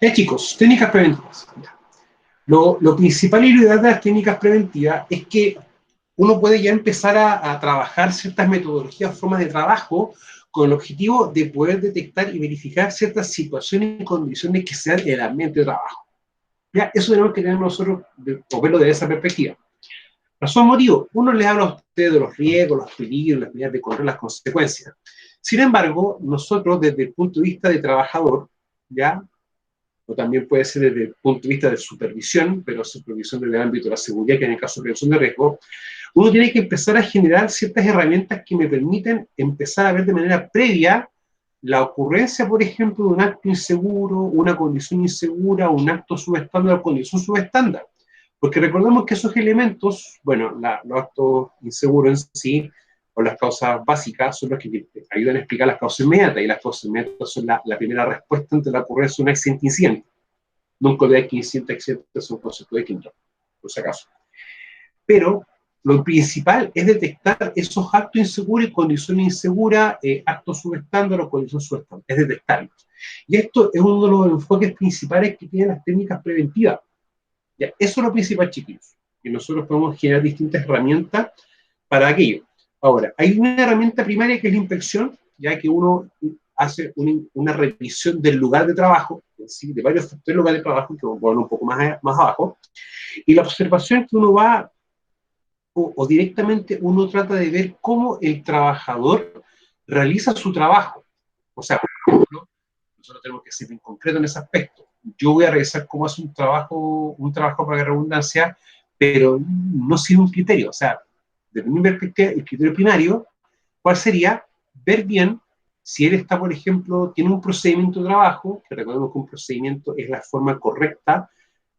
Chicos, técnicas preventivas. Lo principal y lo ideal de las técnicas preventivas es que uno puede ya empezar a trabajar ciertas metodologías, formas de trabajo, con el objetivo de poder detectar y verificar ciertas situaciones y condiciones que sean en el ambiente de trabajo. ¿Ya? Eso tenemos que tener nosotros, o verlo desde esa perspectiva. Razón, motivo, uno le habla a usted de los riesgos, los peligros, las medidas de control, las consecuencias. Sin embargo, nosotros desde el punto de vista de trabajador, ¿ya? O también puede ser desde el punto de vista de supervisión, pero supervisión desde el ámbito de la seguridad, que en el caso de prevención de riesgo, uno tiene que empezar a generar ciertas herramientas que me permiten empezar a ver de manera previa la ocurrencia, por ejemplo, de un acto inseguro, una condición insegura, un acto subestándar o condición subestándar. Porque recordemos que esos elementos, bueno, los actos inseguros en sí, o las causas básicas, son los que ayudan a explicar las causas inmediatas, y las causas inmediatas son la primera respuesta ante la ocurrencia de un accidente-incidente. Nunca de que incidente-accidente son conceptos distintos, por si acaso. Pero lo principal es detectar esos actos inseguros y condiciones inseguras, actos subestándar o condiciones subestándar, es detectarlos. Y esto es uno de los enfoques principales que tienen las técnicas preventivas. Ya, eso es lo principal, chiquillos. Y nosotros podemos generar distintas herramientas para aquello. Ahora, hay una herramienta primaria que es la inspección, ya que uno hace una revisión del lugar de trabajo, ¿sí? De varios factores lugares de trabajo, que vamos a poner un poco más abajo, y la observación que uno va, o directamente uno trata de ver cómo el trabajador realiza su trabajo. O sea, por ejemplo, nosotros tenemos que ser bien concretos en ese aspecto. Yo voy a revisar cómo hace un trabajo para la redundancia, pero no sin un criterio. O sea, desde mi perspectiva, el criterio primario, ¿cuál sería? Ver bien si él está, por ejemplo, tiene un procedimiento de trabajo, que recordemos que un procedimiento es la forma correcta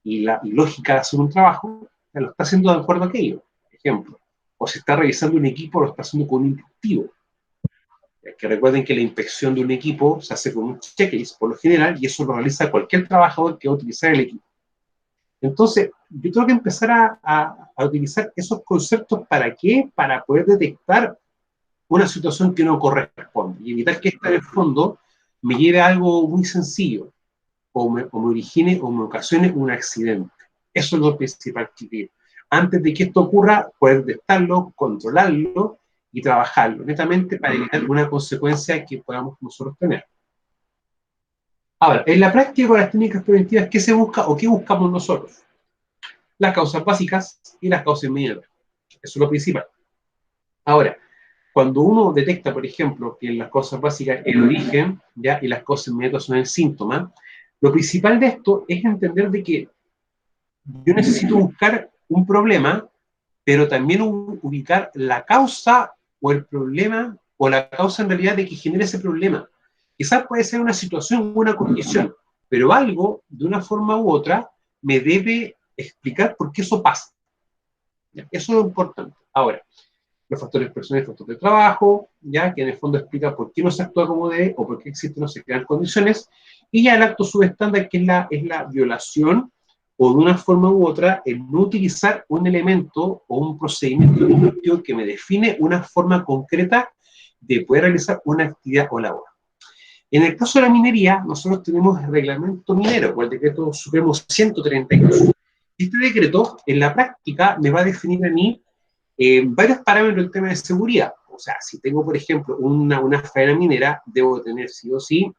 y lógica de hacer un trabajo, lo está haciendo de acuerdo a aquello, por ejemplo. O si está revisando un equipo, lo está haciendo con un instructivo. Que recuerden que la inspección de un equipo se hace con un checklist por lo general, y eso lo realiza cualquier trabajador que va a utilizar el equipo. Entonces, yo tengo que empezar a utilizar esos conceptos. ¿Para qué? Para poder detectar una situación que no corresponde y evitar que esta, en el fondo, me lleve a algo muy sencillo, o me origine o me ocasione un accidente. Eso es lo principal que quiero. Antes de que esto ocurra, poder detectarlo, controlarlo y trabajarlo, netamente para evitar una consecuencia que podamos nosotros tener. Ahora, en la práctica con las técnicas preventivas, ¿qué se busca o qué buscamos nosotros? Las causas básicas y las causas inmediatas. Eso es lo principal. Ahora, cuando uno detecta, por ejemplo, que en las causas básicas el origen, ¿ya? Y las causas inmediatas son el síntoma, lo principal de esto es entender de que yo necesito buscar un problema, pero también ubicar la causa o el problema, o la causa en realidad de que genere ese problema. Quizás puede ser una situación o una condición, pero algo, de una forma u otra, me debe explicar por qué eso pasa. ¿Ya? Eso es lo importante. Ahora, los factores personales, factores de trabajo, ya que en el fondo explica por qué no se actúa como debe o por qué existen o se crean condiciones, y ya el acto subestándar, que es la violación, o de una forma u otra, el no utilizar un elemento o un procedimiento que me define una forma concreta de poder realizar una actividad o labor. En el caso de la minería, nosotros tenemos el reglamento minero, o el decreto supremo 132. Este decreto, en la práctica, me va a definir a mí varios parámetros del tema de seguridad. O sea, si tengo, por ejemplo, una faena minera, debo tener sí o sí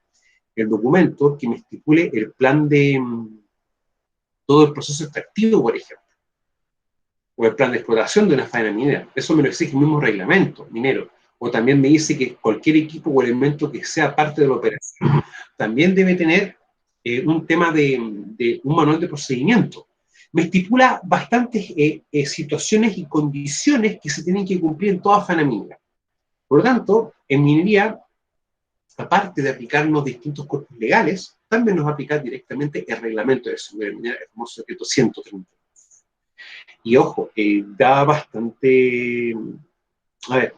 el documento que me estipule el plan de todo el proceso extractivo, por ejemplo, o el plan de explotación de una faena minera. Eso me lo exige el mismo reglamento minero. O también me dice que cualquier equipo o elemento que sea parte de la operación también debe tener un tema de un manual de procedimiento. Me estipula bastantes situaciones y condiciones que se tienen que cumplir en toda faena minera. Por lo tanto, en minería, aparte de aplicarnos distintos cuerpos legales, también nos va a aplicar directamente el reglamento de seguridad minera, el famoso decreto 130. Y ojo, da bastante... A ver,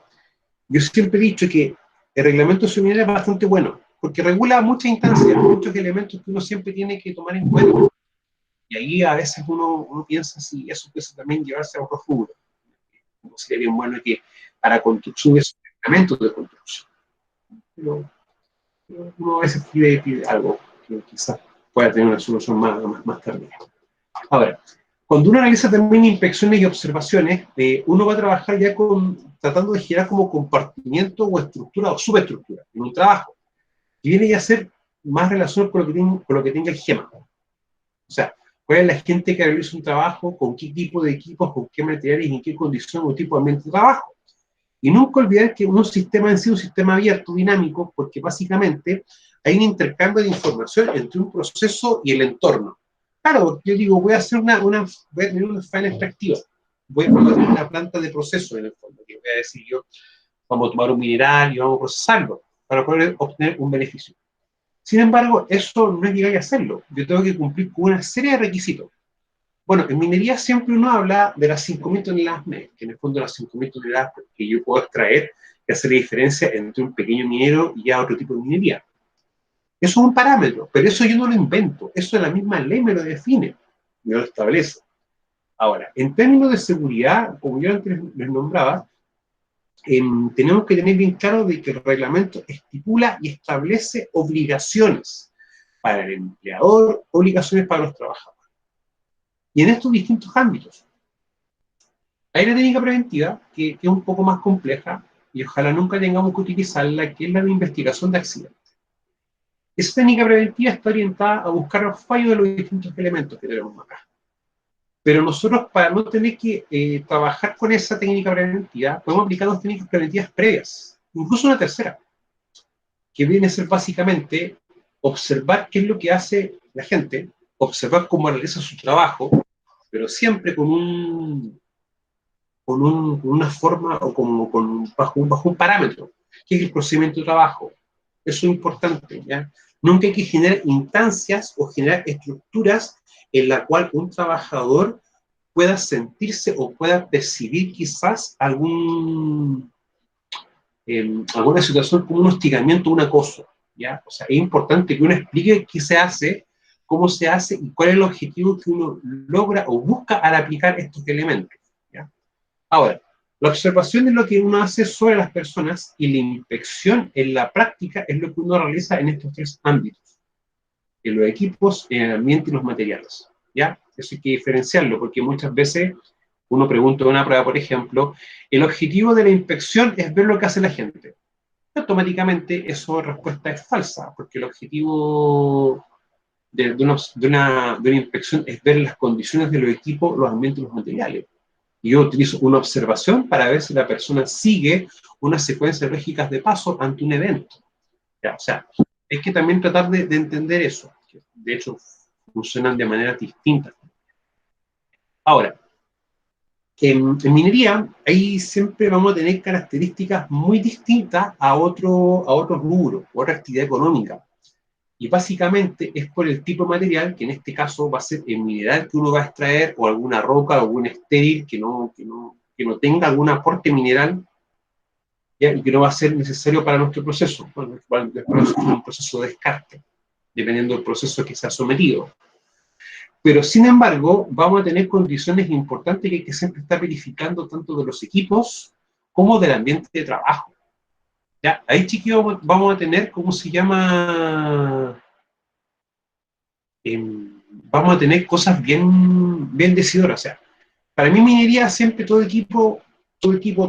yo siempre he dicho que el reglamento de seguridad minera es bastante bueno, porque regula muchas instancias, muchos elementos que uno siempre tiene que tomar en cuenta. Y ahí a veces uno piensa si eso puede también llevarse a otro rubro. Sería bien bueno que para construcción es reglamento de construcción. Pero uno a veces pide algo que quizás pueda tener una solución más tardía. Ahora, cuando uno realiza también inspecciones y observaciones, uno va a trabajar ya tratando de generar como compartimiento o estructura o subestructura en un trabajo, que viene ya a ser más relacionado con lo que tenga el GEMA. O sea, cuál es la gente que realiza un trabajo, con qué tipo de equipos, con qué materiales y en qué condición o tipo de ambiente de trabajo. Y nunca olvidar que un sistema en sí es un sistema abierto, dinámico, porque básicamente hay un intercambio de información entre un proceso y el entorno. Claro, yo digo, voy a tener una faena extractiva, voy a tener una planta de proceso en el fondo, que voy a decir yo, vamos a tomar un mineral y vamos a procesarlo para poder obtener un beneficio. Sin embargo, eso no es llegar a hacerlo. Yo tengo que cumplir con una serie de requisitos. Bueno, en minería siempre uno habla de las 5.000 toneladas MEG, que en el fondo las 5.000 toneladas que yo puedo extraer, que hace la diferencia entre un pequeño minero y ya otro tipo de minería. Eso es un parámetro, pero eso yo no lo invento, eso la misma ley me lo define, me lo establece. Ahora, en términos de seguridad, como yo antes les nombraba, tenemos que tener bien claro de que el reglamento estipula y establece obligaciones para el empleador, obligaciones para los trabajadores. Y en estos distintos ámbitos. Hay una técnica preventiva que es un poco más compleja y ojalá nunca tengamos que utilizarla, que es la de investigación de accidentes. Esa técnica preventiva está orientada a buscar los fallos de los distintos elementos que tenemos acá. Pero nosotros, para no tener que trabajar con esa técnica preventiva, podemos aplicar dos técnicas preventivas previas, incluso una tercera, que viene a ser básicamente observar qué es lo que hace la gente, observar cómo realiza su trabajo, pero siempre con una forma o bajo un parámetro, que es el procedimiento de trabajo. Eso es importante, ¿ya? Nunca hay que generar instancias o generar estructuras en la cual un trabajador pueda sentirse o pueda percibir quizás alguna situación como un hostigamiento, un acoso, ¿ya? O sea, es importante que uno explique qué se hace, cómo se hace y cuál es el objetivo que uno logra o busca al aplicar estos elementos, ¿ya? Ahora, la observación es lo que uno hace sobre las personas y la inspección en la práctica es lo que uno realiza en estos tres ámbitos, en los equipos, en el ambiente y los materiales, ¿ya? Eso hay que diferenciarlo porque muchas veces uno pregunta en una prueba, por ejemplo, el objetivo de la inspección es ver lo que hace la gente. Automáticamente esa respuesta es falsa, porque el objetivo de una inspección es ver las condiciones de los equipos, los ambientes y los materiales. Y yo utilizo una observación para ver si la persona sigue una secuencia lógica de paso ante un evento. ¿Ya? O sea, hay que también tratar de entender eso. Que de hecho, funcionan de manera distinta. Ahora, en minería, ahí siempre vamos a tener características muy distintas a otro rubro, otra actividad económica. Y básicamente es por el tipo de material, que en este caso va a ser el mineral que uno va a extraer, o alguna roca, o algún estéril que no tenga algún aporte mineral, ¿ya? Y que no va a ser necesario para nuestro proceso. Bueno, después es un proceso de descarte, dependiendo del proceso que se ha sometido. Pero, sin embargo, vamos a tener condiciones importantes que hay que siempre estar verificando tanto de los equipos como del ambiente de trabajo. ¿Ya? Ahí, chiquillos, vamos a tener, ¿cómo se llama? Vamos a tener cosas bien decidoras. O sea, para mí minería siempre todo equipo,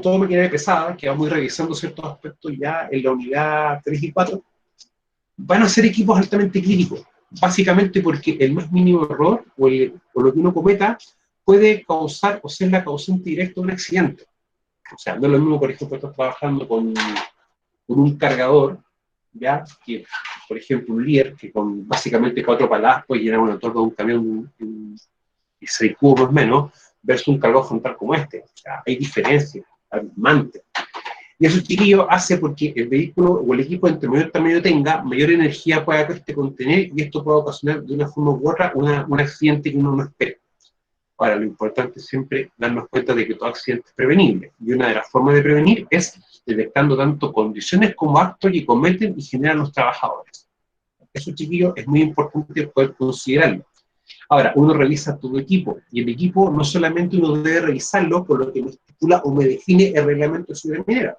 toda maquinaria pesada, que vamos a ir revisando ciertos aspectos ya en la unidad 3 y 4, van a ser equipos altamente críticos, básicamente porque el más mínimo error o lo que uno cometa puede causar o ser la causante directa de un accidente. O sea, no es lo mismo, por ejemplo, estás trabajando con un cargador, ¿ya? Que, por ejemplo, un Lear, que con básicamente 4 paladas puede llenar una torre de un camión y 6 cubos más o menos, versus un cargador frontal como este. O sea, hay diferencias abismantes. Y eso, chiquillo, hace porque el vehículo o el equipo entre mayor tamaño tenga, mayor energía pueda contener, y esto puede ocasionar de una forma u otra un accidente que uno no espera. Ahora, lo importante es siempre darnos cuenta de que todo accidente es prevenible. Y una de las formas de prevenir es detectando tanto condiciones como actos que cometen y generan los trabajadores. Eso, chiquillo, es muy importante poder considerarlo. Ahora, uno revisa todo equipo, y el equipo no solamente uno debe revisarlo por lo que me estipula o me define el reglamento de seguridad minera,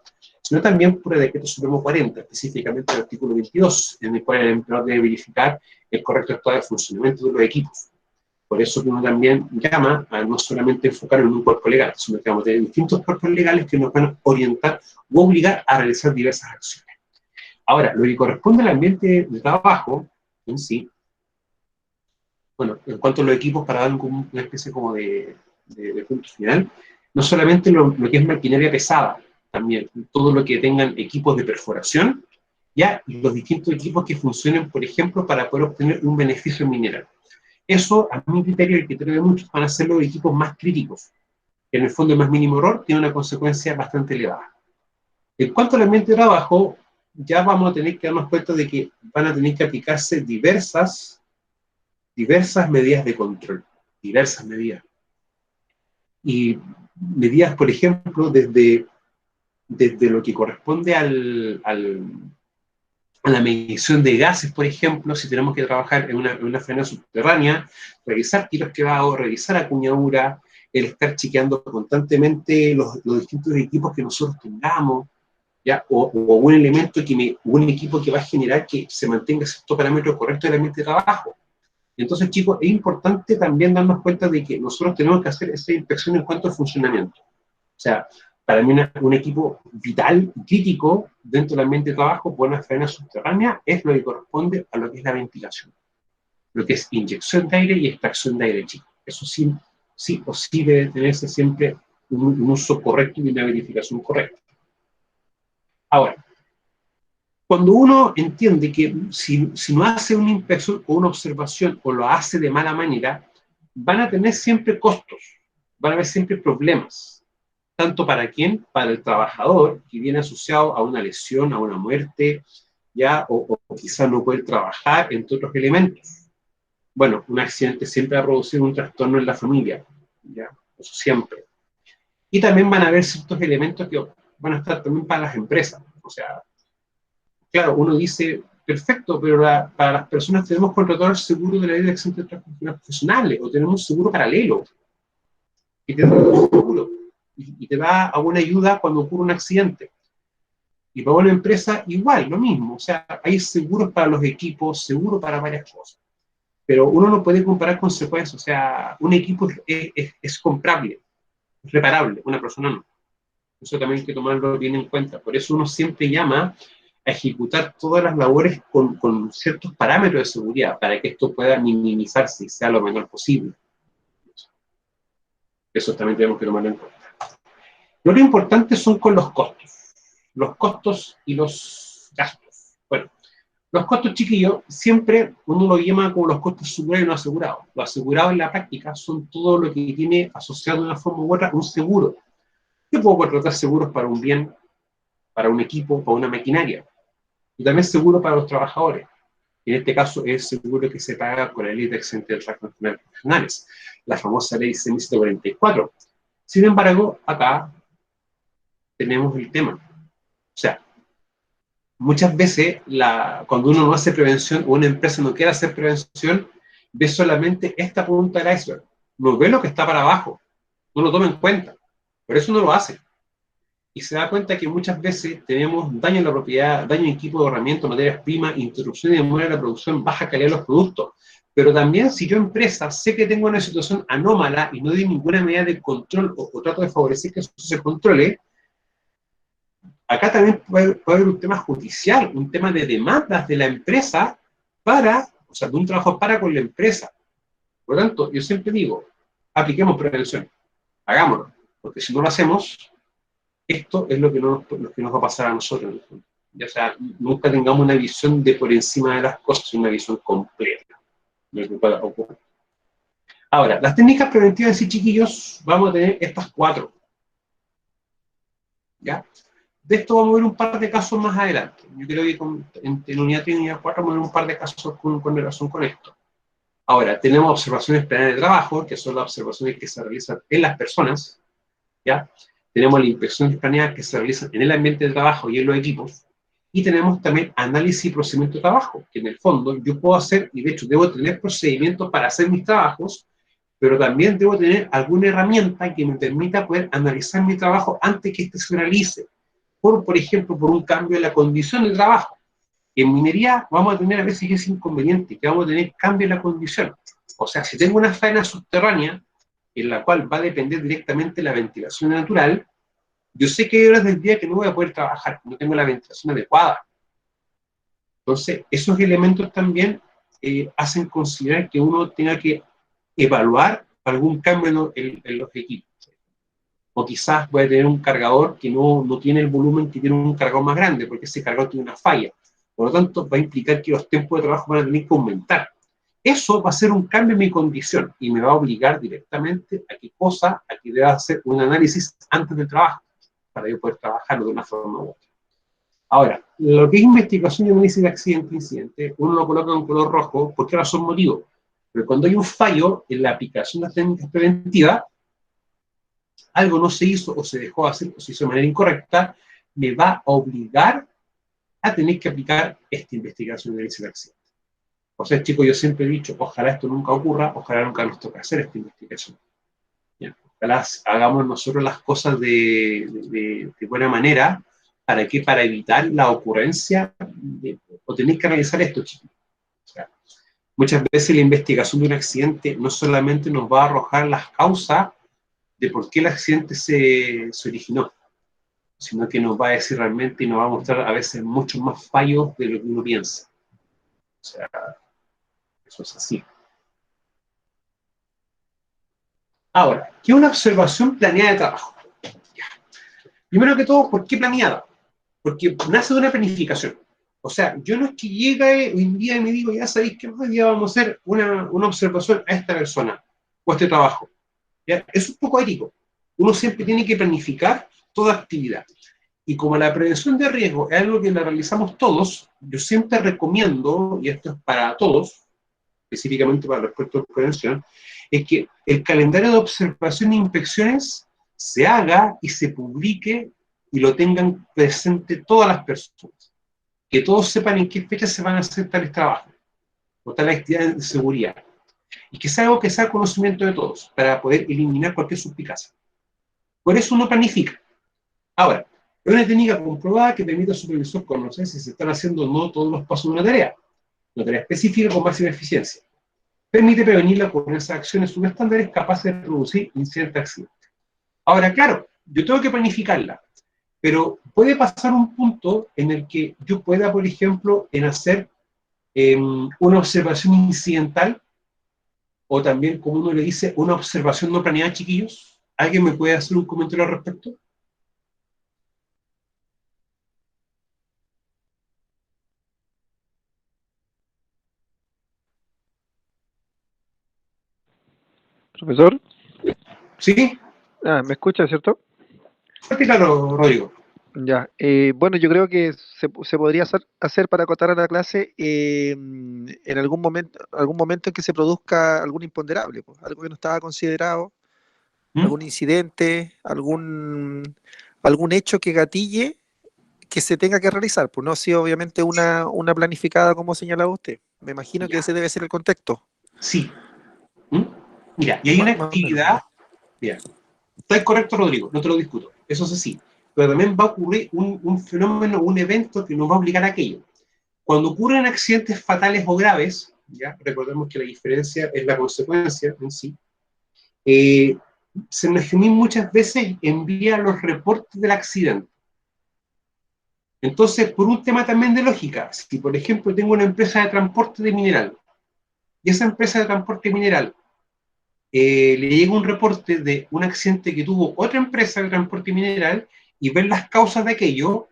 sino también por el Decreto Supremo 40, específicamente el artículo 22, en el cual el empleador debe verificar el correcto estado de funcionamiento de los equipos. Por eso que uno también llama a no solamente enfocar en un cuerpo legal, sino que vamos a tener distintos cuerpos legales que nos van a orientar o obligar a realizar diversas acciones. Ahora, lo que corresponde al ambiente de trabajo en sí, bueno, en cuanto a los equipos, para dar una especie como de punto final, no solamente lo que es maquinaria pesada, también todo lo que tengan equipos de perforación, ya, y los distintos equipos que funcionen, por ejemplo, para poder obtener un beneficio mineral. Eso, a mi criterio, el criterio de muchos, van a ser los equipos más críticos, que en el fondo el más mínimo error tiene una consecuencia bastante elevada. En cuanto al ambiente de trabajo, ya vamos a tener que darnos cuenta de que van a tener que aplicarse diversas medidas de control, diversas medidas. Y medidas, por ejemplo, desde lo que corresponde a la medición de gases, por ejemplo, si tenemos que trabajar en una faena subterránea, revisar tiros quedados, revisar acuñadura, el estar chequeando constantemente los distintos equipos que nosotros tengamos, ¿ya? O un elemento un equipo que va a generar que se mantenga cierto parámetro correcto del ambiente de trabajo. Entonces, chicos, es importante también darnos cuenta de que nosotros tenemos que hacer esa inspección en cuanto al funcionamiento. O sea, para mí un equipo vital, crítico, dentro del ambiente de trabajo, por una faena subterránea, es lo que corresponde a lo que es la ventilación. Lo que es inyección de aire y extracción de aire, chicos. Eso sí o sí debe tenerse siempre un uso correcto y una verificación correcta. Ahora, cuando uno entiende que si no hace una inspección o una observación o lo hace de mala manera, van a tener siempre costos, van a haber siempre problemas. Tanto para quién, para el trabajador, que viene asociado a una lesión, a una muerte, ya, o quizás no puede trabajar, entre otros elementos. Bueno, un accidente siempre va a producir un trastorno en la familia, ya, eso siempre. Y también van a haber ciertos elementos que van a estar también para las empresas, o sea, claro, uno dice, perfecto, pero para las personas tenemos contratado el seguro de la ley de accidentes profesionales, o tenemos un seguro paralelo, que te da un seguro, y te da alguna ayuda cuando ocurre un accidente. Y para una empresa, igual, lo mismo. O sea, hay seguros para los equipos, seguro para varias cosas. Pero uno no puede comparar consecuencias. O sea, un equipo es comprable, es reparable, una persona no. Eso también hay que tomarlo bien en cuenta. Por eso uno siempre llama a ejecutar todas las labores con ciertos parámetros de seguridad para que esto pueda minimizarse y sea lo menor posible. Eso también tenemos que tomarlo en cuenta. Lo importante son con los costos y los gastos. Bueno, los costos, chiquillos, siempre uno lo llama como los costos asegurados y no asegurados. Los asegurados en la práctica son todo lo que tiene asociado de una forma u otra un seguro. Yo puedo contratar seguros para un bien, para un equipo, para una maquinaria. Y también seguro para los trabajadores. En este caso es seguro que se paga con la ley de accidentes profesionales, la famosa ley 6144. Sin embargo, acá tenemos el tema. O sea, muchas veces cuando uno no hace prevención o una empresa no quiere hacer prevención, ve solamente esta punta del iceberg. No ve lo que está para abajo. No lo toma en cuenta. Por eso no lo hace. Y se da cuenta que muchas veces tenemos daño en la propiedad, daño en equipo de herramientas, materias primas, interrupción y demora en la producción, baja calidad de los productos. Pero también si yo empresa sé que tengo una situación anómala y no doy ninguna medida de control o trato de favorecer que eso se controle, acá también puede haber un tema judicial, un tema de demandas de la empresa o sea, de un trabajo para con la empresa. Por lo tanto, yo siempre digo, apliquemos prevención, hagámoslo, porque si no lo hacemos, esto es lo que nos va a pasar a nosotros. O sea, nunca tengamos una visión de por encima de las cosas, una visión completa de lo que pueda ocurrir. Ahora, las técnicas preventivas en sí, chiquillos, vamos a tener estas 4. ¿Ya? De esto vamos a ver un par de casos más adelante. Yo creo que en unidad 3 y unidad 4 vamos a ver un par de casos con relación con esto. Ahora, tenemos observaciones planas de trabajo, que son las observaciones que se realizan en las personas, ¿ya? Tenemos las inspecciones planeadas que se realizan en el ambiente de trabajo y en los equipos, y tenemos también análisis y procedimiento de trabajo, que en el fondo yo puedo hacer, y de hecho debo tener procedimientos para hacer mis trabajos, pero también debo tener alguna herramienta que me permita poder analizar mi trabajo antes que este se realice. por ejemplo, por un cambio en la condición de trabajo. En minería vamos a tener a veces ese inconveniente, que vamos a tener cambio en la condición. O sea, si tengo una faena subterránea, en la cual va a depender directamente de la ventilación natural, yo sé que hay horas del día que no voy a poder trabajar, no tengo la ventilación adecuada. Entonces, esos elementos también hacen considerar que uno tenga que evaluar algún cambio en los equipos. O quizás puede tener un cargador que no tiene el volumen que tiene un cargador más grande, porque ese cargador tiene una falla. Por lo tanto, va a implicar que los tiempos de trabajo van a tener que aumentar. Eso va a ser un cambio en mi condición y me va a obligar directamente a qué cosa, a que deba hacer un análisis antes del trabajo, para yo poder trabajarlo de una forma u otra. Ahora, lo que es investigación y análisis de accidente-incidente, uno lo coloca en color rojo, ¿por qué razón motivo? Pero cuando hay un fallo en la aplicación de las técnicas preventivas, algo no se hizo o se dejó de hacer o se hizo de manera incorrecta, me va a obligar a tener que aplicar esta investigación y análisis de accidente. O sea, chicos, yo siempre he dicho, ojalá esto nunca ocurra, ojalá nunca nos toque hacer esta investigación. Bien, ojalá hagamos nosotros las cosas de buena manera. ¿Para qué? Para evitar la ocurrencia o tener que analizar esto, chicos. O sea, muchas veces la investigación de un accidente no solamente nos va a arrojar las causas de por qué el accidente se originó, sino que nos va a decir realmente y nos va a mostrar a veces muchos más fallos de lo que uno piensa. O sea, eso es así. Ahora, ¿qué es una observación planeada de trabajo? Primero que todo, ¿por qué planeada? Porque nace de una planificación. O sea, yo no es que llegue hoy en día y me digo, ya sabéis que hoy día vamos a hacer una observación a esta persona o a este trabajo. ¿Ya? Es un poco ético. Uno siempre tiene que planificar toda actividad. Y como la prevención de riesgo es algo que la realizamos todos, yo siempre recomiendo, y esto es para todos, específicamente para los expertos de prevención, es que el calendario de observación e inspecciones se haga y se publique y lo tengan presente todas las personas. Que todos sepan en qué fecha se van a hacer tales trabajos o tales actividades de seguridad. Y que sea algo que sea conocimiento de todos para poder eliminar cualquier suspicacia. Por eso uno planifica. Ahora, es una técnica comprobada que permite al supervisor conocer si se están haciendo o no todos los pasos de una tarea específica con máxima eficiencia. Permite prevenir la ocurrencia de acciones subestándares capaces de producir incidentes accidentes. Ahora, claro, yo tengo que planificarla, pero puede pasar un punto en el que yo pueda, por ejemplo, en hacer una observación incidental, o también, como uno le dice, una observación no planeada, chiquillos. ¿Alguien me puede hacer un comentario al respecto? Profesor, ¿Sí? ¿me escucha, cierto? Fuerte y claro, Rodrigo. Ya, bueno, yo creo que se podría hacer para acotar a la clase en algún momento en que se produzca algún imponderable, pues, algo que no estaba considerado, ¿Mm? algún incidente, algún hecho que gatille que se tenga que realizar, pues no ha sido obviamente una planificada como señalaba usted. Me imagino que Ya, ese debe ser el contexto, sí. ¿Mm? Mira, y hay una más o menos, actividad, ¿ya? mira, está correcto, Rodrigo, no te lo discuto, eso es así, pero también va a ocurrir un fenómeno, un evento que nos va a obligar a aquello. Cuando ocurren accidentes fatales o graves, ya recordemos que la diferencia es la consecuencia en sí, eh, Senegimín muchas veces envía los reportes del accidente. Entonces, por un tema también de lógica, si por ejemplo tengo una empresa de transporte de mineral, y esa empresa de transporte mineral le llega un reporte de un accidente que tuvo otra empresa de transporte mineral y ver las causas de aquello,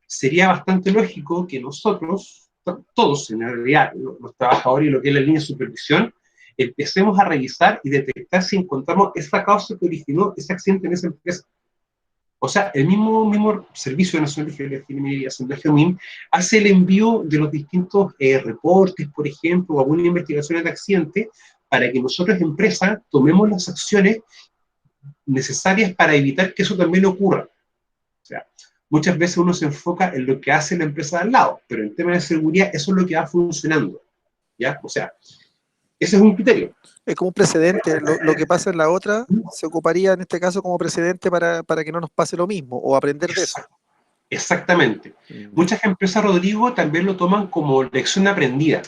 sería bastante lógico que nosotros, todos en realidad, los trabajadores y lo que es la línea de supervisión, empecemos a revisar y detectar si encontramos esa causa que originó ese accidente en esa empresa. O sea, el mismo Servicio Nacional de Geología y Minería, GEOMIN, hace el envío de los distintos reportes, por ejemplo, o algunas investigaciones de accidentes, para que nosotros, empresas, tomemos las acciones necesarias para evitar que eso también ocurra. O sea, muchas veces uno se enfoca en lo que hace la empresa de al lado, pero en temas de seguridad eso es lo que va funcionando, ¿ya? O sea, ese es un criterio. Es como un precedente, lo que pasa en la otra se ocuparía en este caso como precedente para que no nos pase lo mismo o aprender de eso. Exactamente. Muchas empresas, Rodrigo, también lo toman como lección aprendida.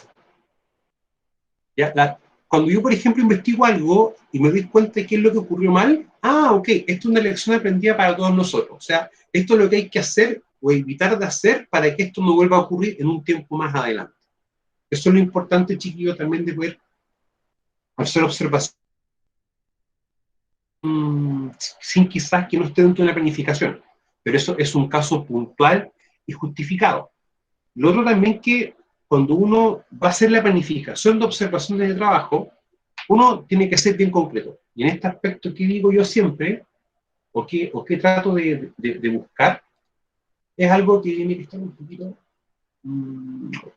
¿Ya? Cuando yo, por ejemplo, investigo algo y me doy cuenta de qué es lo que ocurrió mal, ok, esto es una lección aprendida para todos nosotros. O sea, esto es lo que hay que hacer o evitar de hacer para que esto no vuelva a ocurrir en un tiempo más adelante. Eso es lo importante, chiquillo, también de poder hacer observación sin quizás que no esté dentro de la planificación. Pero eso es un caso puntual y justificado. Lo otro también que cuando uno va a hacer la planificación de observaciones de trabajo, uno tiene que ser bien concreto. Y en este aspecto, ¿qué digo yo siempre? ¿O qué trato de buscar? Es algo que tiene que estar un poquito...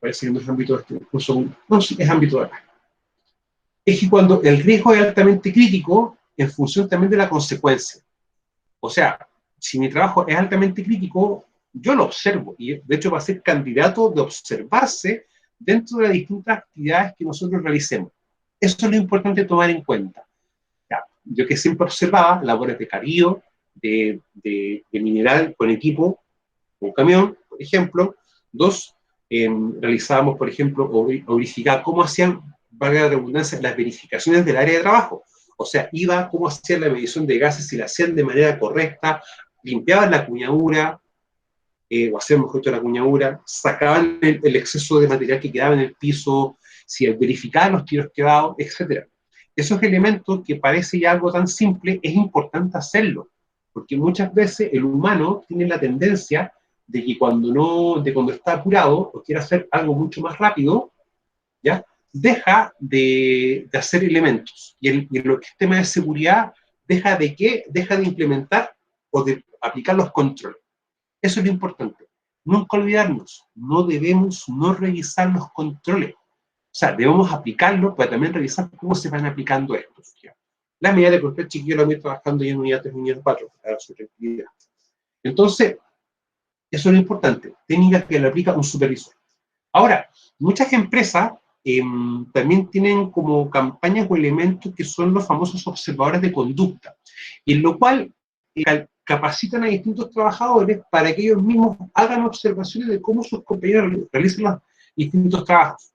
parece que no es ámbito de este curso. No, sí, es ámbito de acá. Es que cuando el riesgo es altamente crítico, en función también de la consecuencia. O sea, si mi trabajo es altamente crítico, yo lo observo. Y de hecho va a ser candidato de observarse dentro de las distintas actividades que nosotros realicemos. Eso es lo importante tomar en cuenta. Ya, yo que siempre observaba labores de carío, de mineral con equipo, con camión, por ejemplo. Dos, realizábamos, por ejemplo, o verificaba cómo hacían, valga la redundancia, las verificaciones del área de trabajo. O sea, iba cómo hacían la medición de gases, si la hacían de manera correcta, limpiaban la cuñadura, o hacían mejor la cuñadura, sacaban el exceso de material que quedaba en el piso, si verificaban los tiros quedados, etc. Esos elementos que parece ya algo tan simple, es importante hacerlo, porque muchas veces el humano tiene la tendencia de que cuando está apurado o quiere hacer algo mucho más rápido, ¿ya? Deja de hacer elementos. Y el sistema de seguridad deja de implementar o de aplicar los controles. Eso es lo importante. Nunca olvidarnos, no debemos no revisar los controles. O sea, debemos aplicarlos, pero también revisar cómo se van aplicando estos. ¿Ya? Las medidas de control chiquillo la voy trabajando ya en unidad 3, unidad 4, para su tranquilidad. Entonces, eso es lo importante, técnicas que le aplica un supervisor. Ahora, muchas empresas también tienen como campañas o elementos que son los famosos observadores de conducta, en lo cual capacitan a distintos trabajadores para que ellos mismos hagan observaciones de cómo sus compañeros realizan los distintos trabajos.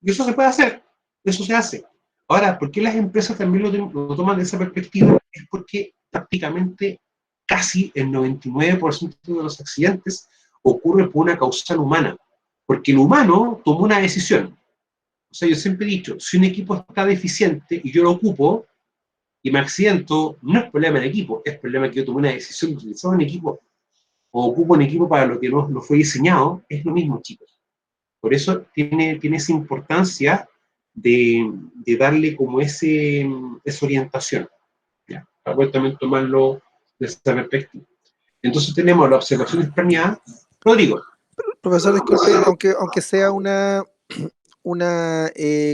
Y eso se puede hacer, eso se hace. Ahora, ¿por qué las empresas también lo toman de esa perspectiva? Es porque prácticamente casi el 99% de los accidentes ocurre por una causal humana, porque el humano tomó una decisión. O sea, yo siempre he dicho, si un equipo está deficiente y yo lo ocupo y me accidento, no es problema del equipo, es problema que yo tomé una decisión de utilizar un equipo o ocupo un equipo para lo que no fue diseñado, es lo mismo, chicos. Por eso tiene esa importancia de darle como esa orientación, ¿ya? Para poder también tomarlo de esa perspectiva. Entonces tenemos las observaciones planeadas. Rodrigo. Profesor, disculpe, aunque sea una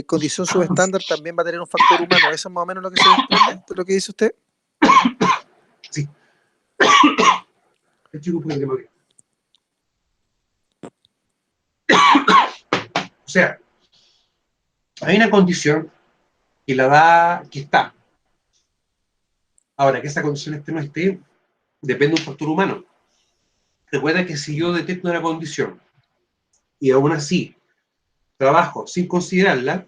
condición subestándar, también va a tener un factor humano. ¿Eso es más o menos lo que se desprende de lo que dice usted? Sí. O sea, hay una condición que la da, que está. Ahora, que esa condición no esté, depende de un factor humano. Recuerda que si yo detecto una condición y aún así trabajo sin considerarla,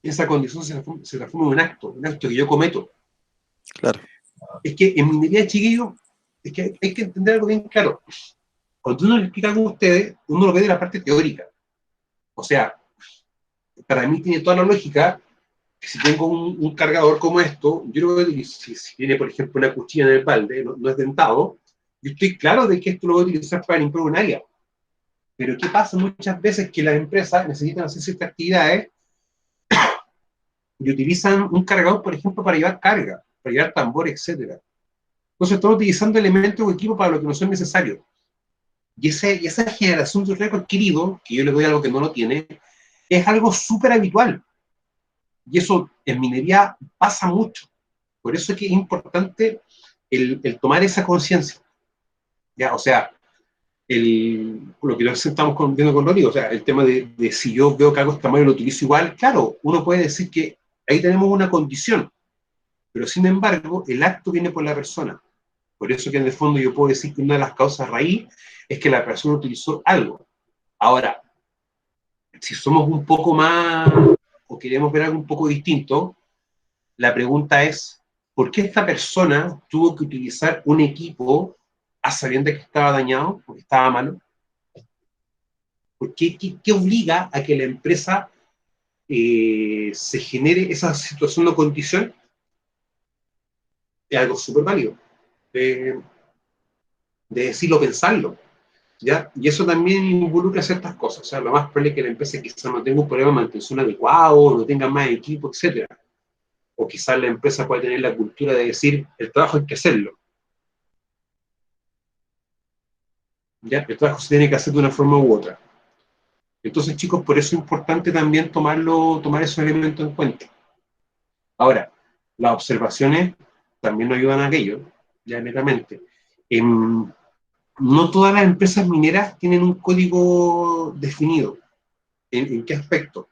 esa condición se transforma en un acto que yo cometo. Claro. Es que en minería, chiquillo, es que hay que entender algo bien claro. Cuando uno le explica algo a ustedes, uno lo ve de la parte teórica. O sea, para mí tiene toda la lógica que si tengo un cargador como esto, yo lo veo, si tiene, por ejemplo, una cuchilla en el balde, no es dentado, yo estoy claro de que esto lo voy a utilizar para limpiar un área. Pero ¿qué pasa muchas veces? Que las empresas necesitan hacer ciertas actividades y utilizan un cargador, por ejemplo, para llevar carga, para llevar tambor, etc. Entonces están utilizando elementos o equipos para lo que no son necesarios. Y esa generación de riesgo adquirido, que yo le doy algo que no lo tiene, es algo súper habitual. Y eso en minería pasa mucho. Por eso es que es importante el tomar esa conciencia. ¿Ya? O sea, lo que estamos viendo con Rodrigo, o sea, el tema de si yo veo que algo está mal y lo utilizo igual, claro, uno puede decir que ahí tenemos una condición, pero sin embargo, el acto viene por la persona. Por eso que en el fondo yo puedo decir que una de las causas raíz es que la persona utilizó algo. Ahora, si somos un poco más, o queremos ver algo un poco distinto, la pregunta es, ¿por qué esta persona tuvo que utilizar un equipo a sabiendas que estaba dañado, porque estaba malo? ¿Por qué obliga a que la empresa se genere esa situación o condición? Es algo súper válido. De, de decirlo, pensarlo. ¿Ya? Y eso también involucra ciertas cosas. O sea, lo más probable es que la empresa quizás no tenga un programa de mantención adecuado, no tenga más equipo, etcétera. O quizás la empresa puede tener la cultura de decir, el trabajo hay que hacerlo. ¿Ya? El trabajo se tiene que hacer de una forma u otra. Entonces, chicos, por eso es importante también tomar esos elementos en cuenta. Ahora, las observaciones también nos ayudan a aquello, ya netamente. No todas las empresas mineras tienen un código definido. ¿En qué aspecto?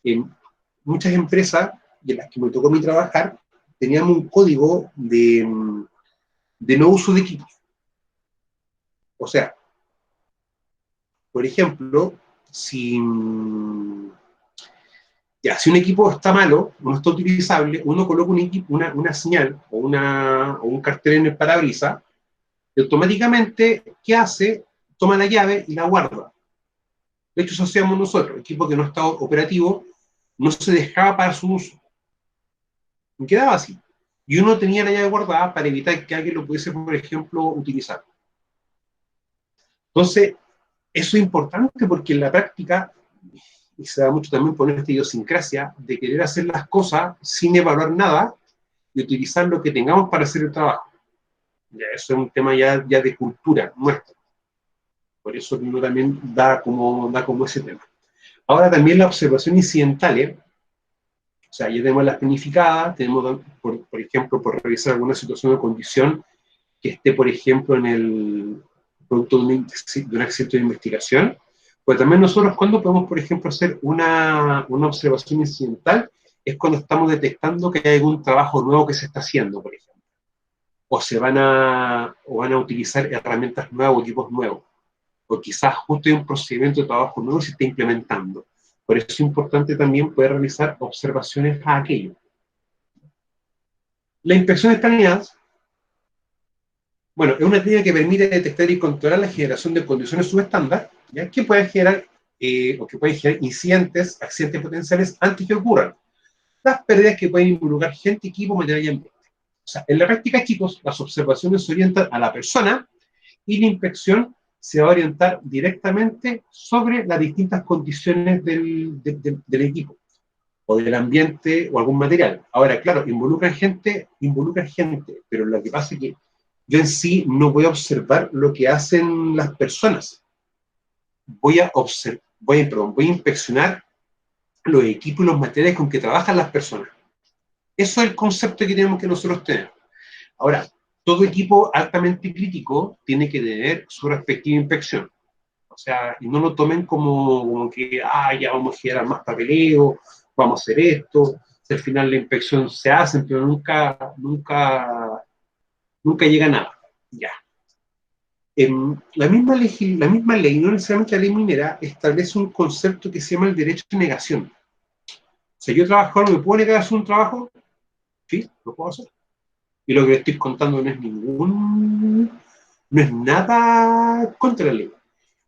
En muchas empresas, de las que me tocó a mí trabajar, teníamos un código de no uso de equipos. O sea, por ejemplo, si un equipo está malo, no está utilizable, uno coloca una señal o un cartel en el parabrisas, y automáticamente, ¿qué hace? Toma la llave y la guarda. De hecho, eso hacíamos nosotros. Equipo que no estaba operativo, no se dejaba para su uso. Y quedaba así. Y uno tenía la llave guardada para evitar que alguien lo pudiese, por ejemplo, utilizar. Entonces, eso es importante porque en la práctica, y se da mucho también por esta idiosincrasia de querer hacer las cosas sin evaluar nada y utilizar lo que tengamos para hacer el trabajo. Ya, eso es un tema ya de cultura nuestra. Por eso uno también da como ese tema. Ahora también las observaciones incidentales, o sea, ya tenemos las planificadas, tenemos, por ejemplo, por revisar alguna situación o condición que esté, por ejemplo, en el producto de un accidente de investigación, pues también nosotros cuando podemos, por ejemplo, hacer una observación incidental es cuando estamos detectando que hay algún trabajo nuevo que se está haciendo, por ejemplo, o van a utilizar herramientas nuevas o equipos nuevos, o quizás justo hay un procedimiento de trabajo nuevo que se está implementando. Por eso es importante también poder realizar observaciones a aquello. Las inspecciones planeadas, bueno, es una técnica que permite detectar y controlar la generación de condiciones subestándar, ¿ya? Que pueden generar o que pueden generar incidentes, accidentes potenciales antes que ocurran. Las pérdidas que pueden involucrar gente, equipo, material y ambiente. O sea, en la práctica, chicos, las observaciones se orientan a la persona y la inspección se va a orientar directamente sobre las distintas condiciones del equipo o del ambiente o algún material. Ahora, claro, involucra gente, pero lo que pasa es que yo en sí no voy a observar lo que hacen las personas. Voy a inspeccionar los equipos y los materiales con que trabajan las personas. Eso es el concepto que tenemos que nosotros tener. Ahora, todo equipo altamente crítico tiene que tener su respectiva inspección. O sea, y no lo tomen como que, ya vamos a generar más papeleo, vamos a hacer esto. Si al final la inspección se hace, pero nunca llega a nada. Ya. La misma ley, no necesariamente la ley minera, establece un concepto que se llama el derecho de negación. O sea, yo trabajador me puedo negar a hacer un trabajo, sí, lo puedo hacer. Y lo que estoy contando no es nada contra la ley.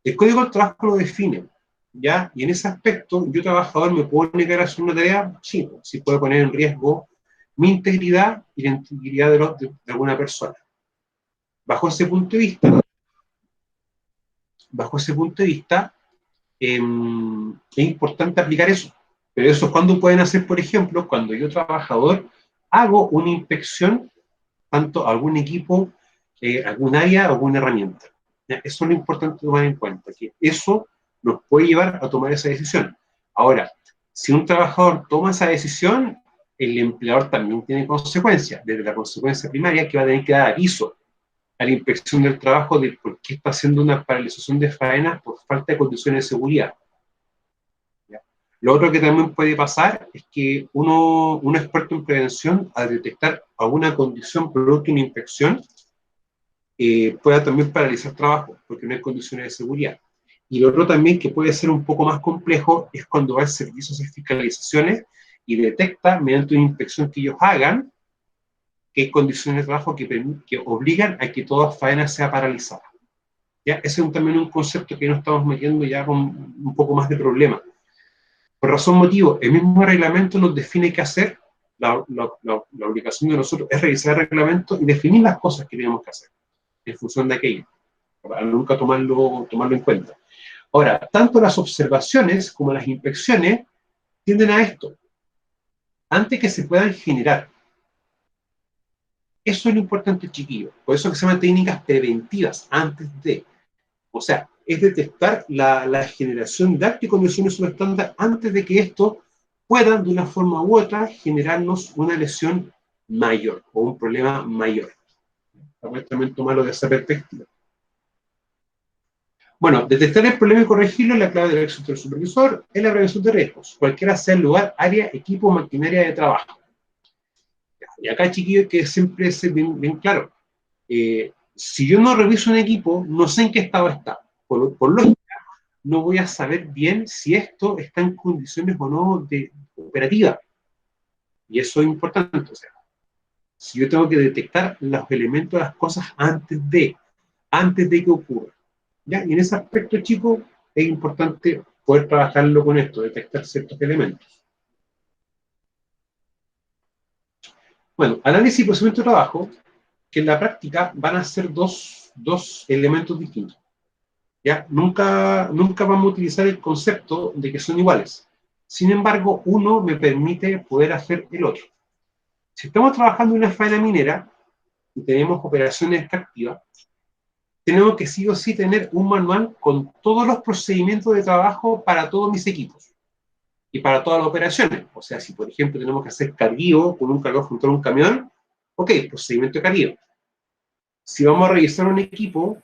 El Código del Trabajo lo define, ¿ya? Y en ese aspecto, yo trabajador me puedo negar a hacer una tarea, sí, sí puede poner en riesgo mi integridad y la integridad de alguna persona. Bajo ese punto de vista, bajo ese punto de vista, es importante aplicar eso. Pero eso es cuando pueden hacer, por ejemplo, cuando yo trabajador hago una inspección tanto a algún equipo, algún área, alguna herramienta. ¿Ya? Eso es lo importante tomar en cuenta, que eso nos puede llevar a tomar esa decisión. Ahora, si un trabajador toma esa decisión, el empleador también tiene consecuencias, desde la consecuencia primaria que va a tener que dar aviso a la inspección del trabajo de por qué está haciendo una paralización de faenas por falta de condiciones de seguridad. ¿Ya? Lo otro que también puede pasar es que un experto en prevención, al detectar alguna condición producto de una inspección, pueda también paralizar trabajo, porque no hay condiciones de seguridad. Y lo otro también que puede ser un poco más complejo es cuando va al servicio de fiscalizaciones y detecta, mediante una inspección que ellos hagan, que hay condiciones de trabajo que obligan a que toda faena sea paralizada. ¿Ya? Ese es también un concepto que nos estamos metiendo ya con un poco más de problema. Por razón motivo, el mismo reglamento nos define qué hacer. La obligación de nosotros es revisar el reglamento y definir las cosas que tenemos que hacer en función de aquello, para nunca tomarlo en cuenta. Ahora, tanto las observaciones como las inspecciones tienden a esto, antes que se puedan generar. Eso es lo importante, chiquillos. Por eso que se llaman técnicas preventivas, antes de. O sea, es detectar la generación de actos y condiciones subestándar antes de que esto puedan, de una forma u otra, generarnos una lesión mayor o un problema mayor. Para también tomarlo de esa perspectiva. Bueno, detectar el problema y corregirlo es la clave del éxito del supervisor en la prevención de riesgos, cualquiera sea el lugar, área, equipo, maquinaria de trabajo. Y acá, chiquillos, que siempre es bien claro. Si yo no reviso un equipo, no sé en qué estado está. Por lógica, no voy a saber bien si esto está en condiciones o no de operativa. Y eso es importante. O sea, si yo tengo que detectar los elementos de las cosas antes de que ocurra. ¿Ya? Y en ese aspecto, chicos, es importante poder trabajarlo con esto, detectar ciertos elementos. Bueno, análisis y procedimiento de trabajo, que en la práctica van a ser dos elementos distintos. ¿Ya? Nunca vamos a utilizar el concepto de que son iguales. Sin embargo, uno me permite poder hacer el otro. Si estamos trabajando en una faena minera y tenemos operaciones extractivas, tenemos que sí o sí tener un manual con todos los procedimientos de trabajo para todos mis equipos y para todas las operaciones. O sea, si por ejemplo tenemos que hacer carguío con un cargador junto a un camión, ok, procedimiento de carguío. Si vamos a revisar un equipo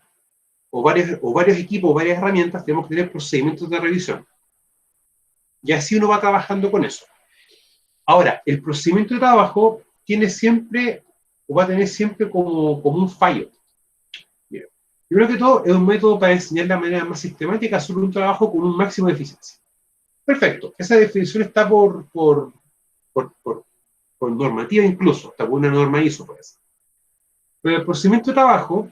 o varios equipos, varias herramientas, tenemos que tener procedimientos de revisión. Y así uno va trabajando con eso. Ahora, el procedimiento de trabajo tiene siempre, o va a tener siempre como un fallo. Mira, primero que todo, es un método para enseñar de manera más sistemática sobre un trabajo con un máximo de eficiencia. Perfecto, esa definición está por normativa incluso, está por una norma ISO, por eso. Pero el procedimiento de trabajo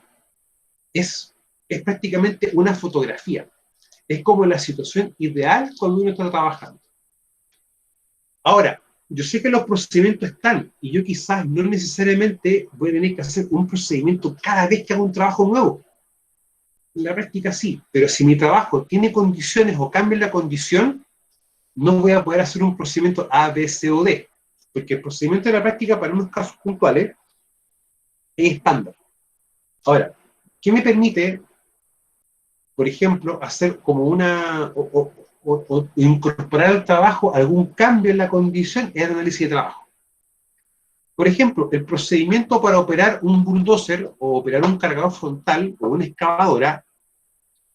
es prácticamente una fotografía. Es como la situación ideal cuando uno está trabajando. Ahora, yo sé que los procedimientos están, y yo quizás no necesariamente voy a tener que hacer un procedimiento cada vez que hago un trabajo nuevo. En la práctica sí, pero si mi trabajo tiene condiciones o cambia la condición, no voy a poder hacer un procedimiento A, B, C o D, porque el procedimiento de la práctica para unos casos puntuales es estándar. Ahora, ¿qué me permite, por ejemplo, hacer como o incorporar al trabajo algún cambio en la condición? Es el análisis de trabajo. Por ejemplo, el procedimiento para operar un bulldozer o operar un cargador frontal o una excavadora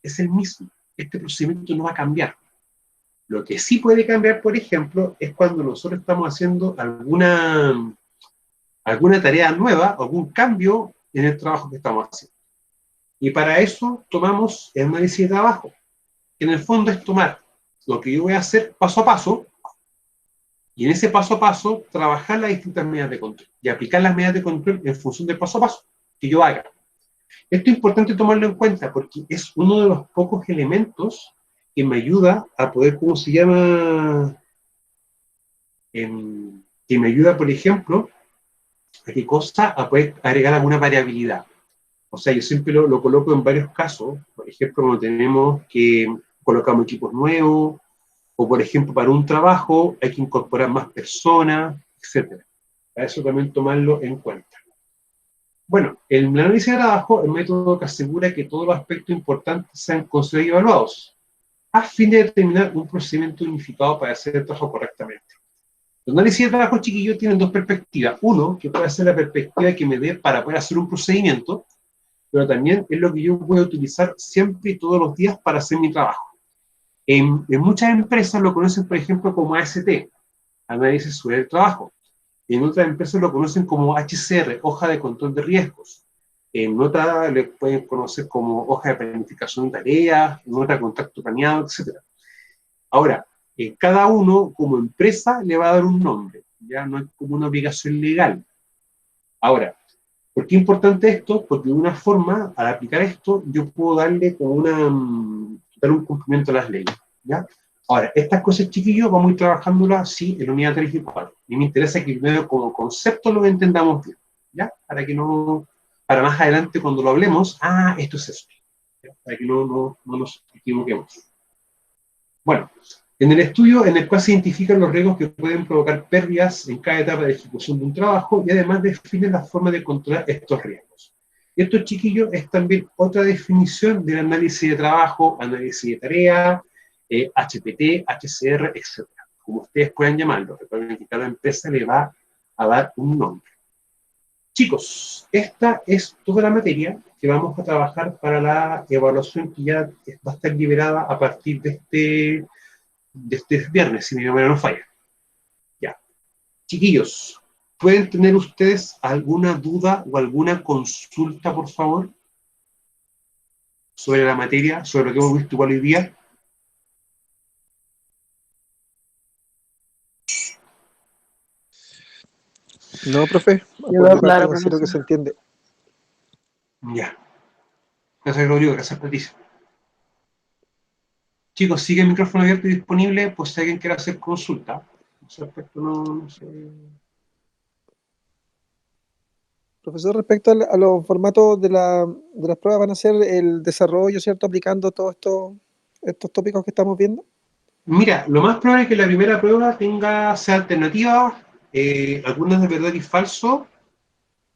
es el mismo. Este procedimiento no va a cambiar. Lo que sí puede cambiar, por ejemplo, es cuando nosotros estamos haciendo alguna tarea nueva, algún cambio en el trabajo que estamos haciendo. Y para eso tomamos el análisis de trabajo, que en el fondo es tomar lo que yo voy a hacer paso a paso, y en ese paso a paso trabajar las distintas medidas de control, y aplicar las medidas de control en función del paso a paso que yo haga. Esto es importante tomarlo en cuenta, porque es uno de los pocos elementos que me ayuda a poder, ¿cómo se llama? Que me ayuda, por ejemplo, ¿a qué cosa? A poder agregar alguna variabilidad. O sea, yo siempre lo coloco en varios casos. Por ejemplo, cuando tenemos que colocamos equipos nuevos, o por ejemplo, para un trabajo hay que incorporar más personas, etc. Para eso también tomarlo en cuenta. Bueno, el análisis de trabajo es el método que asegura que todos los aspectos importantes sean considerados y evaluados, a fin de determinar un procedimiento unificado para hacer el trabajo correctamente. Los análisis de trabajo, chiquillos, tienen dos perspectivas. Uno, que puede ser la perspectiva que me dé para poder hacer un procedimiento, pero también es lo que yo voy a utilizar siempre y todos los días para hacer mi trabajo. En muchas empresas lo conocen, por ejemplo, como AST, análisis sobre el trabajo. En otras empresas lo conocen como HCR, hoja de control de riesgos. en otra le pueden conocer como hoja de planificación de tareas, en otra contacto planeado, etc. Ahora, cada uno como empresa le va a dar un nombre, ya no es como una obligación legal. Ahora, ¿por qué es importante esto? Porque de una forma, al aplicar esto, yo puedo darle como dar un cumplimiento a las leyes, ¿ya? Ahora, estas cosas, chiquillos, vamos a ir trabajándolas, sí, en la unidad 3 y 4. Y me interesa que primero como concepto lo entendamos bien, ¿ya? Para más adelante cuando lo hablemos, esto es esto, ¿ya? Para que no nos equivoquemos. Bueno, en el estudio en el cual se identifican los riesgos que pueden provocar pérdidas en cada etapa de ejecución de un trabajo y además define la forma de controlar estos riesgos. Esto, chiquillos, es también otra definición del análisis de trabajo, análisis de tarea, HPT, HCR, etc. Como ustedes puedan llamarlo. Recuerden que cada empresa le va a dar un nombre. Chicos, esta es toda la materia que vamos a trabajar para la evaluación que ya va a estar liberada a partir de este viernes, si mi memoria no falla. Ya. Chiquillos, ¿pueden tener ustedes alguna duda o alguna consulta, por favor, sobre la materia, sobre lo que hemos visto igual hoy día? No, profe, por Quedó mi parte claro, considero que profesor. se entiende. Ya. Gracias, Rodrigo. Gracias, Patricia. Chicos, sigue el micrófono abierto y disponible, pues si alguien quiere hacer consulta. Ese aspecto no sé. Profesor, respecto a los formatos de las pruebas, ¿van a ser el desarrollo, cierto, aplicando todos estos tópicos que estamos viendo? Mira, lo más probable es que la primera prueba sea alternativa, algunas de verdad y falso.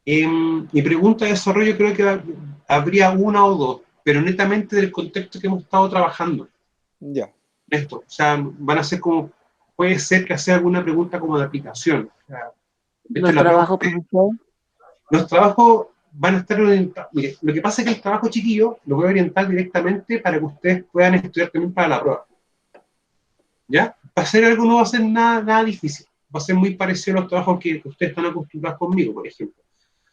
Mi pregunta de desarrollo creo que habría una o dos, pero netamente del contexto que hemos estado trabajando. Ya. Esto, o sea, van a ser como, puede ser que hacer alguna pregunta como de aplicación. O sea, de hecho, Los trabajos, profesor. los trabajos van a estar orientados. Mire, lo que pasa es que el trabajo chiquillo lo voy a orientar directamente para que ustedes puedan estudiar también para la prueba. ¿Ya? Para hacer algo no va a ser nada difícil. Va a ser muy parecido a los trabajos que ustedes están acostumbrados conmigo, por ejemplo.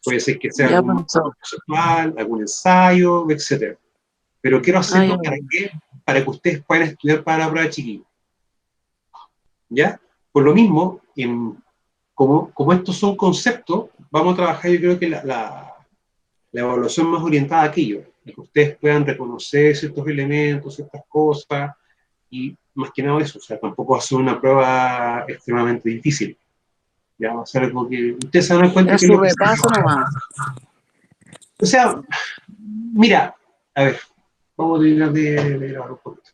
Puede ser que sea Ya, algún profesor. conceptual, algún ensayo, etc. Pero quiero hacerlo Ya. ¿para qué? Para que ustedes puedan estudiar para la prueba chiquillo. ¿Ya? Por lo mismo, como estos son conceptos, vamos a trabajar, yo creo que la evaluación más orientada a aquello, que ustedes puedan reconocer ciertos elementos, ciertas cosas, y más que nada eso, o sea, tampoco va a ser una prueba extremadamente difícil. Ya va a ser algo que ustedes se dan cuenta Es que es su lo que se... repaso nomás. O sea, mira, a ver, vamos a terminar de grabar un poquito.